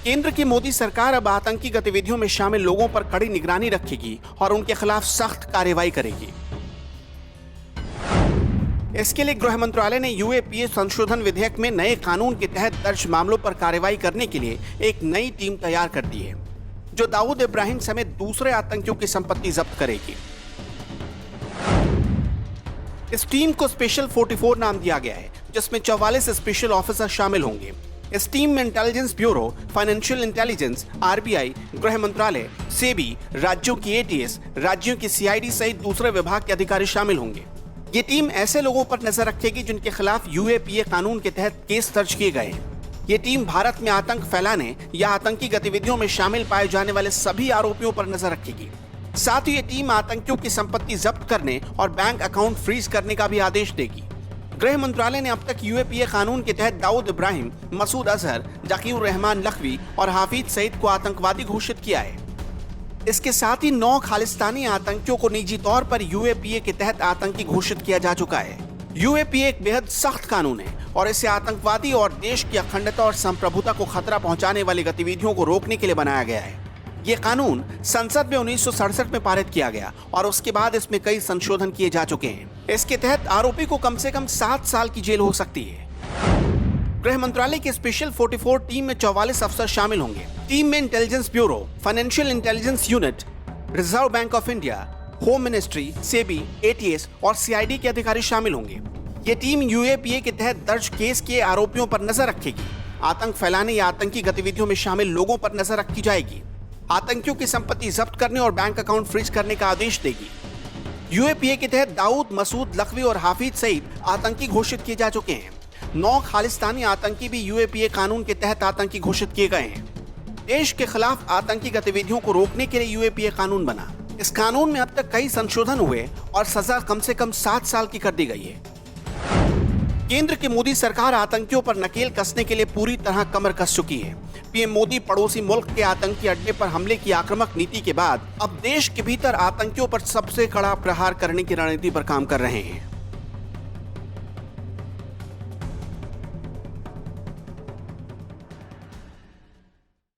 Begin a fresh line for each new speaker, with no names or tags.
केंद्र की मोदी सरकार अब आतंकी गतिविधियों में शामिल लोगों पर कड़ी निगरानी रखेगी और उनके खिलाफ सख्त कार्रवाई करेगी। इसके लिए गृह मंत्रालय ने यूएपीए संशोधन विधेयक में नए कानून के तहत दर्ज मामलों पर कार्रवाई करने के लिए एक नई टीम तैयार कर दी है, जो दाऊद इब्राहिम समेत दूसरे आतंकियों की संपत्ति जब्त करेगी। इस टीम को स्पेशल 44 नाम दिया गया है, जिसमें 44 स्पेशल ऑफिसर शामिल होंगे। इस टीम में intelligence bureau, financial intelligence, RBI, गृह मंत्रालय, सेबी, राज्यों की एटीएस, राज्यों की सीआईडी सहित दूसरे विभाग के अधिकारी शामिल होंगे। ये टीम ऐसे लोगों पर नजर रखेगी जिनके खिलाफ यूएपीए कानून के तहत केस दर्ज किए गए हैं। ये टीम भारत में आतंक फैलाने या आतंकी गतिविधियों में शामिल पाए जाने वाले सभी आरोपियों पर नजर रखेगी। साथ ही ये टीम आतंकियों की संपत्ति जब्त करने और बैंक अकाउंट फ्रीज करने का भी आदेश देगी। गृह मंत्रालय ने अब तक यूएपीए कानून के तहत दाऊद इब्राहिम, मसूद अजहर, जकीउर रहमान लखवी और हाफिज सईद को आतंकवादी घोषित किया है। इसके साथ ही 9 खालिस्तानी आतंकियों को निजी तौर पर यूएपीए के तहत आतंकी घोषित किया जा चुका है। यूएपीए एक बेहद सख्त कानून है और इसे आतंकवादी और देश की अखंडता और संप्रभुता को खतरा पहुंचाने वाली गतिविधियों को रोकने के लिए बनाया गया है। ये कानून संसद में 1967 में पारित किया गया और उसके बाद इसमें कई संशोधन किए जा चुके हैं। इसके तहत आरोपी को कम से कम 7 साल की जेल हो सकती है। गृह मंत्रालय की स्पेशल 44 टीम में 44 अफसर शामिल होंगे। टीम में intelligence bureau, financial intelligence unit, reserve bank of India, home ministry, SEBI, ATS और सीआईडी के अधिकारी शामिल होंगे। ये टीम यूएपीए के तहत दर्ज केस के आरोपियों पर नजर रखेगी। आतंक फैलाने या आतंकी गतिविधियों में शामिल लोगों पर नजर रखी जाएगी। आतंकियों की संपत्ति जब्त करने और बैंक अकाउंट फ्रीज करने का आदेश देगी। यूएपीए के तहत दाऊद, मसूद, लखवी और हाफिज सईद आतंकी घोषित किए जा चुके हैं। 9 खालिस्तानी आतंकी भी यूएपीए कानून के तहत आतंकी घोषित किए गए हैं। देश के खिलाफ आतंकी गतिविधियों को रोकने के लिए यूएपीए कानून बना। इस कानून में अब तक कई संशोधन हुए और सजा कम से कम 7 साल की कर दी गई है। केंद्र की मोदी सरकार आतंकियों पर नकेल कसने के लिए पूरी तरह कमर कस चुकी है। पीएम मोदी पड़ोसी मुल्क के आतंकी अड्डे पर हमले की आक्रामक नीति के बाद अब देश के भीतर आतंकियों पर सबसे कड़ा प्रहार करने की रणनीति पर काम कर रहे हैं।